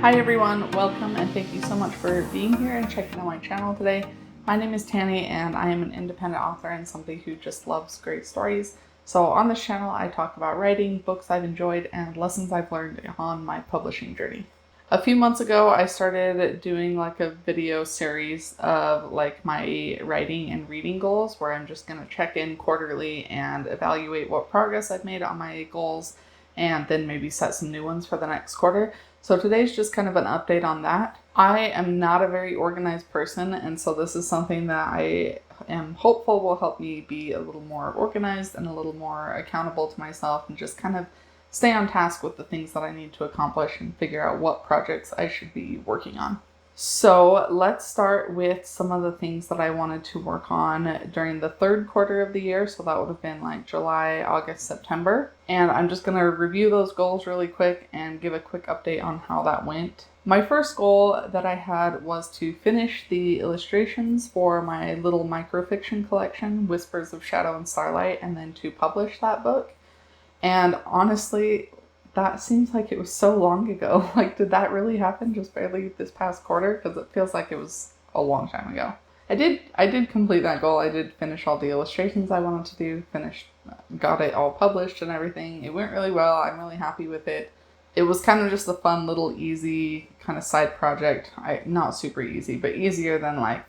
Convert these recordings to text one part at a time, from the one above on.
Hi everyone, welcome and thank you so much for being here and checking out my channel today. My name is Tanny and I am an independent author and somebody who just loves great stories. So on this channel I talk about writing, books I've enjoyed, and lessons I've learned on my publishing journey. A few months ago I started doing like a video series of like my writing and reading goals where I'm just going to check in quarterly and evaluate what progress I've made on my goals and then maybe set some new ones for the next quarter. So today's just kind of an update on that. I am not a very organized person, and so this is something that I am hopeful will help me be a little more organized and a little more accountable to myself and just kind of stay on task with the things that I need to accomplish and figure out what projects I should be working on. So let's start with some of the things that I wanted to work on during the third quarter of the year. So that would have been like July, August, September. And I'm just going to review those goals really quick and give a quick update on how that went. My first goal that I had was to finish the illustrations for my little microfiction collection, Whispers of Shadow and Starlight, and then to publish that book. And honestly, that seems like it was so long ago. Like, did that really happen just barely this past quarter? Because it feels like it was a long time ago. I did complete that goal. I did finish all the illustrations I wanted to do, got it all published and everything. It went really well. I'm really happy with it. It was kind of just a fun little easy kind of side project. Not super easy, but easier than like,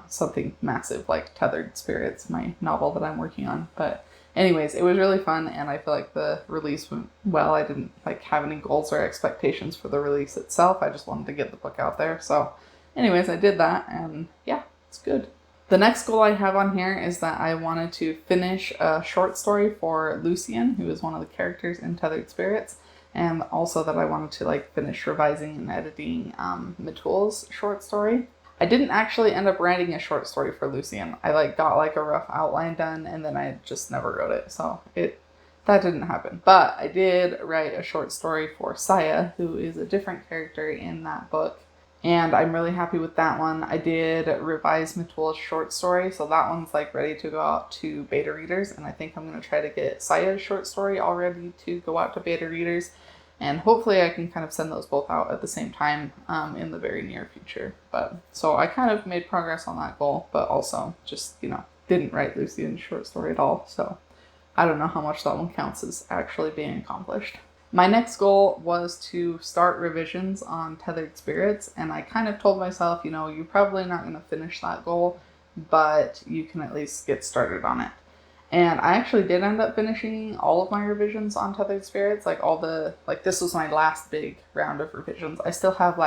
something massive like Tethered Spirits, my novel that I'm working on. But anyways, it was really fun and I feel like the release went well. I didn't have any goals or expectations for the release itself. I just wanted to get the book out there. So anyways, I did that and yeah, it's good. The next goal I have on here is that I wanted to finish a short story for Lucian, who is one of the characters in Tethered Spirits, and also that I wanted to finish revising and editing Mitul's short story. I didn't actually end up writing a short story for Lucian. I got a rough outline done and then I just never wrote it. So that didn't happen. But I did write a short story for Saya, who is a different character in that book. And I'm really happy with that one. I did revise Mitul's short story, so that one's ready to go out to beta readers. And I think I'm going to try to get Saya's short story all ready to go out to beta readers. And hopefully I can kind of send those both out at the same time in the very near future. So I kind of made progress on that goal, but also just, didn't write Lucian's short story at all. So I don't know how much that one counts as actually being accomplished. My next goal was to start revisions on Tethered Spirits, and I kind of told myself, you're probably not going to finish that goal, but you can at least get started on it. And I actually did end up finishing all of my revisions on Tethered Spirits, this was my last big round of revisions. I still have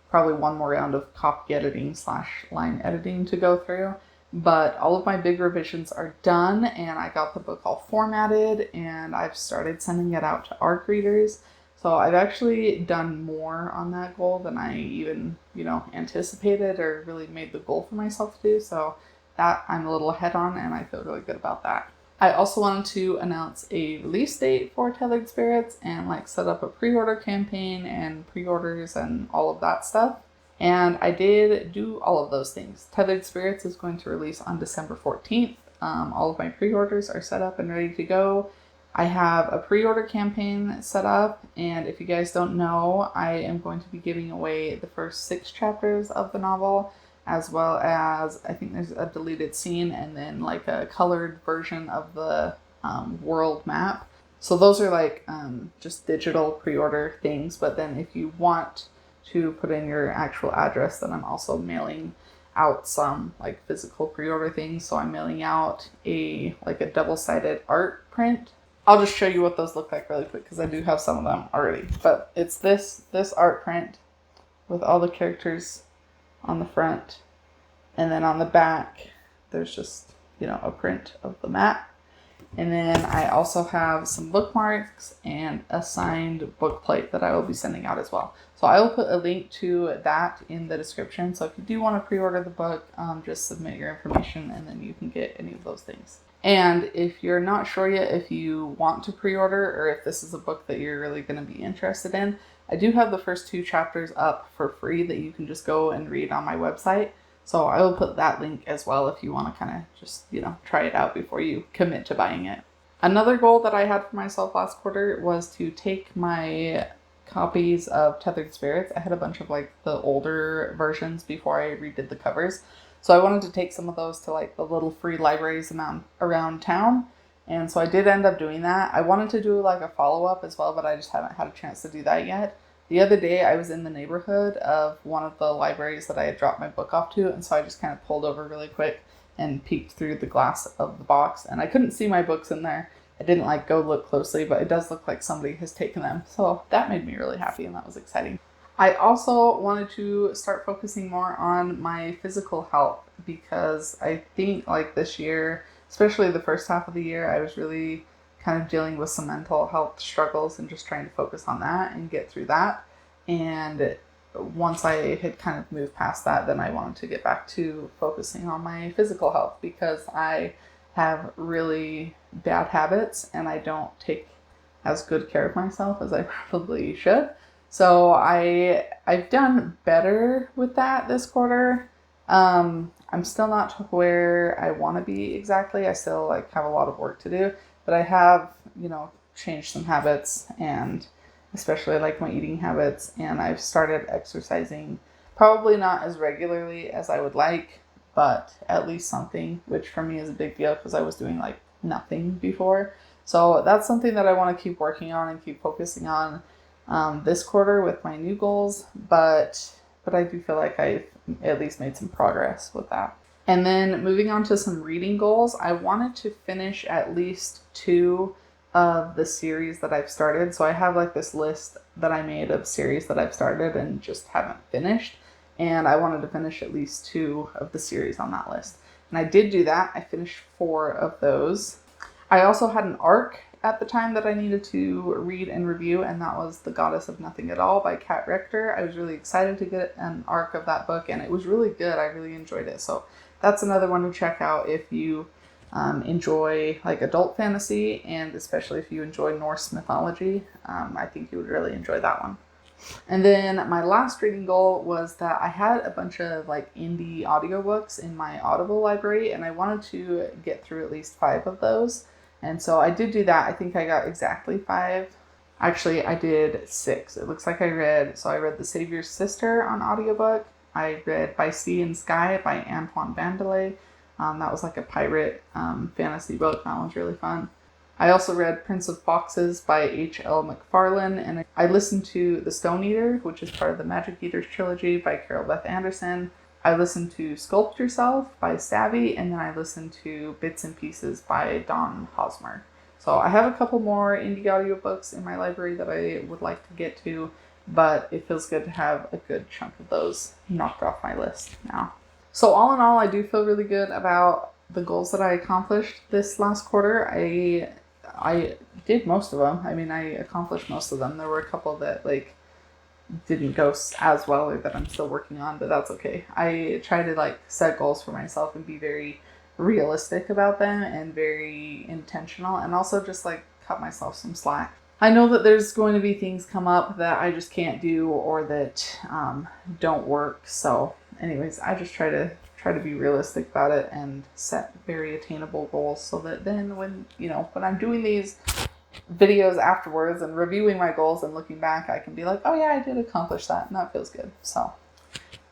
probably one more round of copy editing / line editing to go through. But all of my big revisions are done and I got the book all formatted and I've started sending it out to ARC readers. So I've actually done more on that goal than I even, anticipated or really made the goal for myself to do. So that I'm a little ahead on and I feel really good about that. I also wanted to announce a release date for Tethered Spirits and set up a pre-order campaign and pre-orders and all of that stuff. And I did do all of those things. Tethered Spirits is going to release on December 14th. All of my pre-orders are set up and ready to go. I have a pre-order campaign set up, and if you guys don't know, I am going to be giving away the first 6 chapters of the novel, as well as I think there's a deleted scene and then a colored version of the world map. So those are just digital pre-order things, but then if you want to put in your actual address, then I'm also mailing out some physical pre-order things. So I'm mailing out a double-sided art print. I'll just show you what those look like really quick because I do have some of them already. But it's this art print with all the characters on the front, and then on the back there's just a print of the map. And then I also have some bookmarks and a signed book plate that I will be sending out as well. So I will put a link to that in the description. So if you do want to pre-order the book, just submit your information and then you can get any of those things. And if you're not sure yet if you want to pre-order or if this is a book that you're really going to be interested in, I do have the first 2 chapters up for free that you can just go and read on my website. So I will put that link as well if you want to kind of just, try it out before you commit to buying it. Another goal that I had for myself last quarter was to take my copies of Tethered Spirits. I had a bunch of like the older versions before I redid the covers. So I wanted to take some of those to like the little free libraries around town. And so I did end up doing that. I wanted to do like a follow-up as well, but I just haven't had a chance to do that yet. The other day I was in the neighborhood of one of the libraries that I had dropped my book off to, and so I just kind of pulled over really quick and peeked through the glass of the box, and I couldn't see my books in there. I didn't like go look closely, but it does look like somebody has taken them. So that made me really happy, and that was exciting. I also wanted to start focusing more on my physical health, because I think like this year, especially the first half of the year, I was really kind of dealing with some mental health struggles and just trying to focus on that and get through that. And once I had kind of moved past that, then I wanted to get back to focusing on my physical health, because I have really bad habits and I don't take as good care of myself as I probably should. So I've done better with that this quarter. I'm still not where I want to be exactly. I still like have a lot of work to do, but I have, changed some habits, and especially like my eating habits, and I've started exercising, probably not as regularly as I would like, but at least something, which for me is a big deal because I was doing like nothing before. So that's something that I want to keep working on and keep focusing on this quarter with my new goals, but I do feel like I've at least made some progress with that. And then moving on to some reading goals, I wanted to finish at least 2 of the series that I've started. So I have like this list that I made of series that I've started and just haven't finished. And I wanted to finish at least 2 of the series on that list. And I did do that. I finished 4 of those. I also had an arc at the time that I needed to read and review, and that was The Goddess of Nothing at All by Kat Rector. I was really excited to get an arc of that book, and it was really good. I really enjoyed it. So that's another one to check out if you enjoy like adult fantasy, and especially if you enjoy Norse mythology. I think you would really enjoy that one. And then my last reading goal was that I had a bunch of like indie audiobooks in my Audible library, and I wanted to get through at least 5 of those. And so I did do that. I think I got exactly 5. Actually, I did 6. It looks like I read The Savior's Sister on audiobook. I read By Sea and Sky by Antoine Vandelay. That was like a pirate fantasy book. That one's really fun. I also read Prince of Foxes by H.L. McFarlane, and I listened to The Stone Eater, which is part of the Magic Eaters trilogy by Carol Beth Anderson. I listened to Sculpt Yourself by Savvy, and then I listened to Bits and Pieces by Don Hosmer. So I have a couple more indie audiobooks in my library that I would like to get to, but it feels good to have a good chunk of those knocked off my list now. So all in all, I do feel really good about the goals that I accomplished this last quarter. I did most of them. I mean, I accomplished most of them. There were a couple that like didn't go as well or that I'm still working on, but that's okay. I try to like set goals for myself and be very realistic about them and very intentional, and also just like cut myself some slack. I know that there's going to be things come up that I just can't do or that don't work. So anyways, I just try to be realistic about it and set very attainable goals, so that then when I'm doing these videos afterwards and reviewing my goals and looking back, I can be like, oh yeah, I did accomplish that, and that feels good. So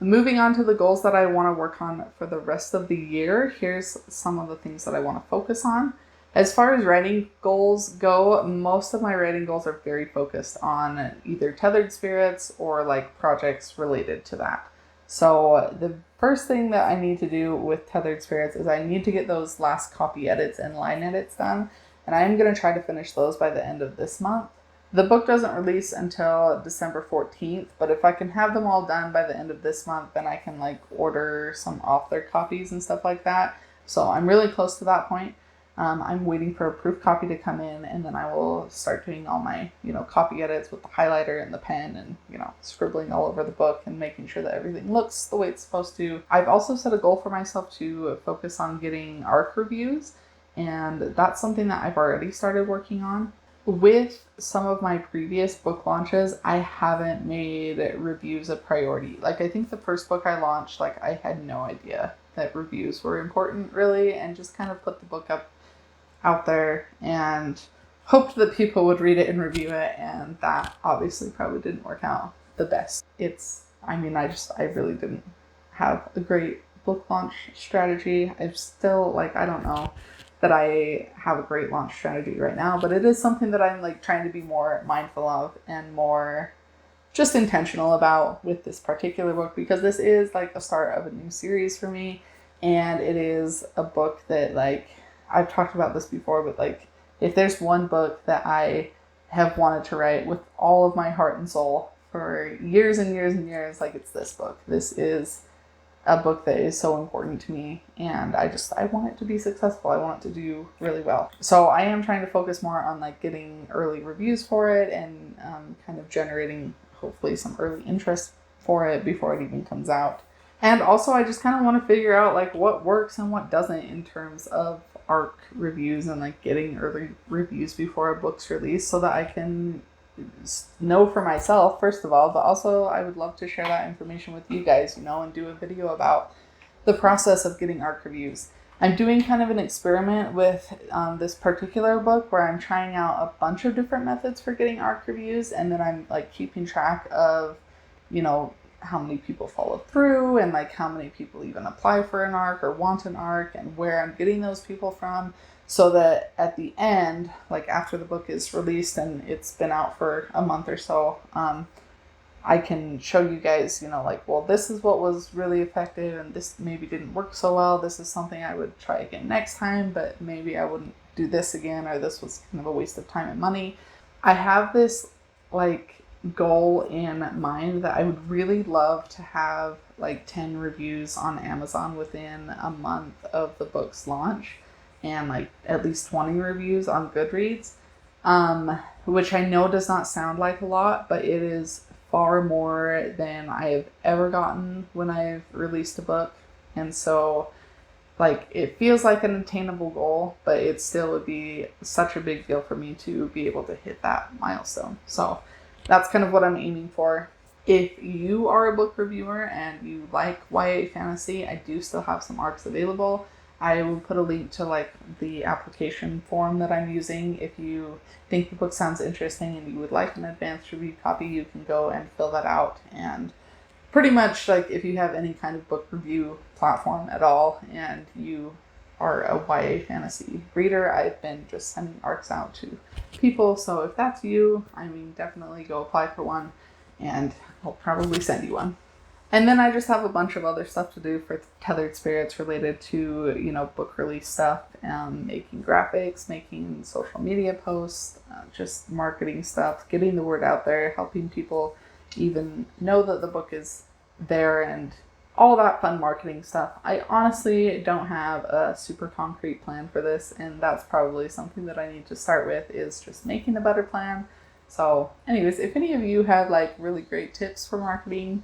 moving on to the goals that I want to work on for the rest of the year, here's some of the things that I want to focus on. As far as writing goals go, most of my writing goals are very focused on either Tethered Spirits or like projects related to that. So the first thing that I need to do with Tethered Spirits is I need to get those last copy edits and line edits done, and I'm going to try to finish those by the end of this month. The book doesn't release until December 14th, but if I can have them all done by the end of this month, then I can like order some author copies and stuff like that. So I'm really close to that point. I'm waiting for a proof copy to come in, and then I will start doing all my, copy edits with the highlighter and the pen and, scribbling all over the book and making sure that everything looks the way it's supposed to. I've also set a goal for myself to focus on getting ARC reviews, and that's something that I've already started working on. With some of my previous book launches, I haven't made reviews a priority. Like, I think the first book I launched, like, I had no idea that reviews were important, really, and just kind of put the book up out there and hoped that people would read it and review it, and that obviously probably didn't work out the best. I really didn't have a great book launch strategy. I'm still I don't know that I have a great launch strategy right now, but it is something that I'm trying to be more mindful of and more just intentional about with this particular book, because this is a start of a new series for me, and it is a book that I've talked about this before, but if there's one book that I have wanted to write with all of my heart and soul for years and years and years, it's this book. This is a book that is so important to me, and I want it to be successful. I want it to do really well. So I am trying to focus more on getting early reviews for it and kind of generating hopefully some early interest for it before it even comes out. And also I just kind of want to figure out what works and what doesn't in terms of ARC reviews and getting early reviews before a book's released, so that I can know for myself, first of all, but also I would love to share that information with you guys, and do a video about the process of getting ARC reviews. I'm doing kind of an experiment with this particular book where I'm trying out a bunch of different methods for getting ARC reviews, and then I'm keeping track of, how many people follow through and how many people even apply for an ARC or want an ARC, and where I'm getting those people from, so that at the end, after the book is released and it's been out for a month or so, I can show you guys, well, this is what was really effective and this maybe didn't work so well. This is something I would try again next time, but maybe I wouldn't do this again, or this was kind of a waste of time and money. I have this goal in mind that I would really love to have 10 reviews on Amazon within a month of the book's launch, and at least 20 reviews on Goodreads, which I know does not sound like a lot, but it is far more than I have ever gotten when I've released a book. And so it feels like an attainable goal, but it still would be such a big deal for me to be able to hit that milestone. So that's kind of what I'm aiming for. If you are a book reviewer and you like YA fantasy, I do still have some ARCs available. I will put a link to the application form that I'm using. If you think the book sounds interesting and you would like an advanced review copy, you can go and fill that out. And pretty much if you have any kind of book review platform at all and you are a YA fantasy reader, I've been just sending ARCs out to people. So if that's you, definitely go apply for one, and I'll probably send you one. And then I just have a bunch of other stuff to do for Tethered Spirits related to, book release stuff, making graphics, making social media posts, just marketing stuff, getting the word out there, helping people even know that the book is there, and all that fun marketing stuff. I honestly don't have a super concrete plan for this, and that's probably something that I need to start with, is just making a better plan. So anyways, if any of you have really great tips for marketing,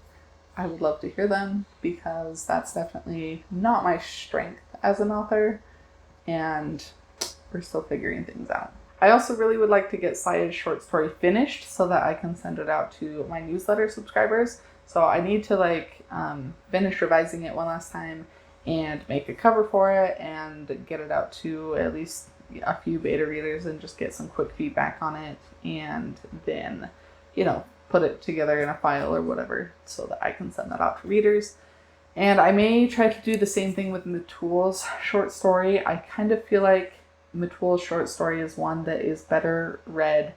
I would love to hear them, because that's definitely not my strength as an author, and we're still figuring things out. I also really would like to get Saya's short story finished so that I can send it out to my newsletter subscribers. So I need to finish revising it one last time and make a cover for it and get it out to at least a few beta readers and just get some quick feedback on it, and then, put it together in a file or whatever so that I can send that out to readers. And I may try to do the same thing with Matule's short story. I kind of feel like Matule's short story is one that is better read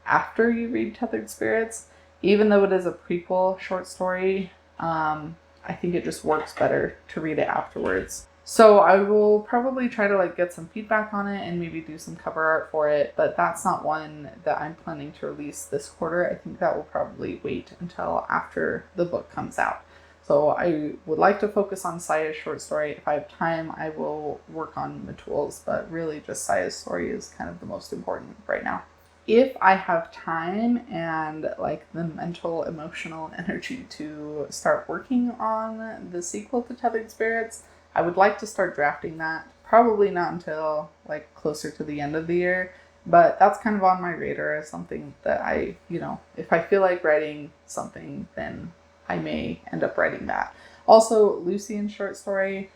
after you read Tethered Spirits. Even though it is a prequel short story, I think it just works better to read it afterwards. So I will probably try to get some feedback on it and maybe do some cover art for it, but that's not one that I'm planning to release this quarter. I think that will probably wait until after the book comes out. So I would like to focus on Saya's short story. If I have time, I will work on Matule's, but really just Saya's story is kind of the most important right now. If I have time and the mental, emotional energy to start working on the sequel to Tethered Spirits, I would like to start drafting that. Probably not until closer to the end of the year, but that's kind of on my radar as something that I, if I feel like writing something, then I may end up writing that. Also, Lucian's short story,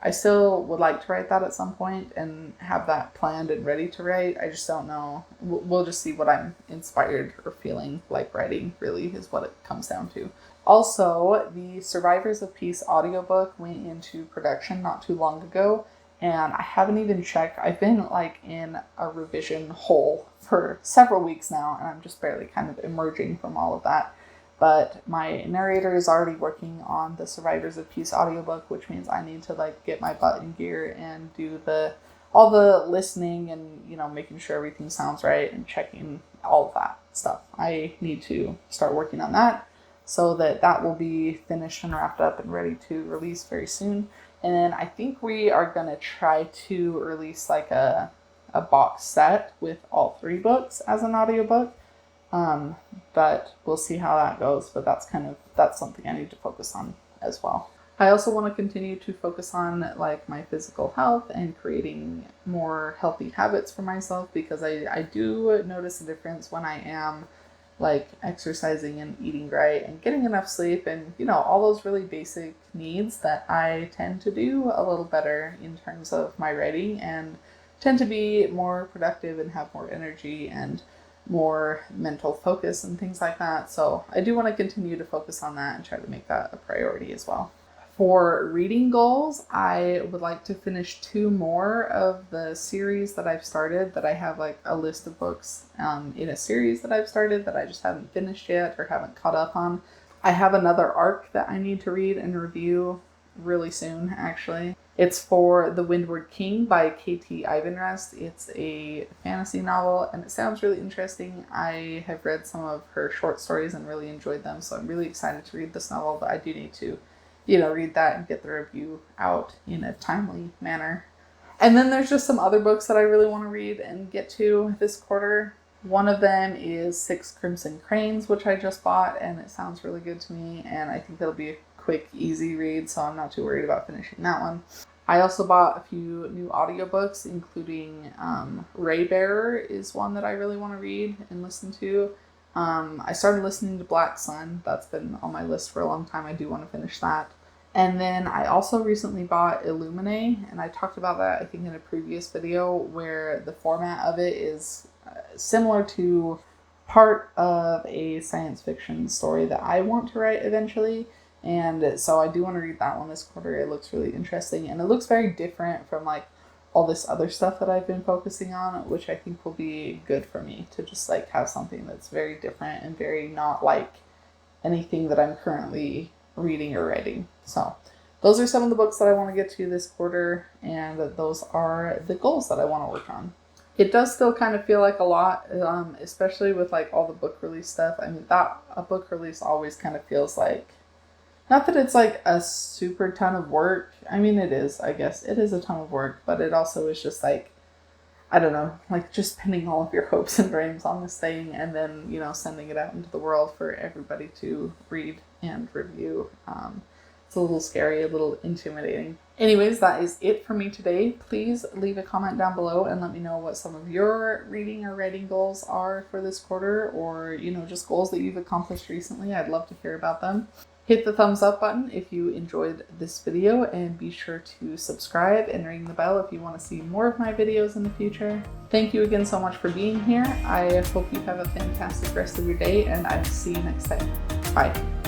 I still would like to write that at some point and have that planned and ready to write. I just don't know. We'll just see what I'm inspired or feeling like writing, really, is what it comes down to. Also, the Survivors of Peace audiobook went into production not too long ago, and I haven't even checked. I've been like in a revision hole for several weeks now, and I'm just barely kind of emerging from all of that. But my narrator is already working on the Survivors of Peace audiobook, which means I need to like get my butt in gear and do all the listening and, you know, making sure everything sounds right and checking all of that stuff. I need to start working on that so that will be finished and wrapped up and ready to release very soon. And then I think we are going to try to release like a box set with all 3 books as an audiobook. But we'll see how that goes. But that's something I need to focus on as well. I also want to continue to focus on like my physical health and creating more healthy habits for myself, because I do notice a difference when I am like exercising and eating right and getting enough sleep and, you know, all those really basic needs that I tend to do a little better in terms of my writing and tend to be more productive and have more energy and more mental focus and things like that. So I do want to continue to focus on that and try to make that a priority as well. For reading goals, I would like to finish 2 more of the series that I've started, that I have like a list of books in a series that I've started that I just haven't finished yet or haven't caught up on. I have another arc that I need to read and review really soon, actually. It's for The Windward King by K.T. Ivanrest. It's a fantasy novel and it sounds really interesting. I have read some of her short stories and really enjoyed them, so I'm really excited to read this novel, but I do need to, you know, read that and get the review out in a timely manner. And then there's just some other books that I really want to read and get to this quarter. One of them is 6 Crimson Cranes, which I just bought, and it sounds really good to me, and I think it'll be a quick, easy read, so I'm not too worried about finishing that one. I also bought a few new audiobooks, including Raybearer is one that I really want to read and listen to. I started listening to Black Sun. That's been on my list for a long time. I do want to finish that. And then I also recently bought Illuminae, and I talked about that, I think, in a previous video, where the format of it is similar to part of a science fiction story that I want to write eventually. And so I do want to read that one this quarter. It looks really interesting, and it looks very different from like all this other stuff that I've been focusing on, which I think will be good for me to just like have something that's very different and very not like anything that I'm currently reading or writing. So those are some of the books that I want to get to this quarter, and those are the goals that I want to work on. It does still kind of feel like a lot, especially with like all the book release stuff. I mean, a book release always kind of feels like, not that it's like a super ton of work. I mean, it is, I guess. It is a ton of work, but it also is just like, I don't know, like just pinning all of your hopes and dreams on this thing and then, you know, sending it out into the world for everybody to read and review. It's a little scary, a little intimidating. Anyways, that is it for me today. Please leave a comment down below and let me know what some of your reading or writing goals are for this quarter, or, you know, just goals that you've accomplished recently. I'd love to hear about them. Hit the thumbs up button if you enjoyed this video, and be sure to subscribe and ring the bell if you want to see more of my videos in the future. Thank you again so much for being here. I hope you have a fantastic rest of your day, and I will see you next time. Bye.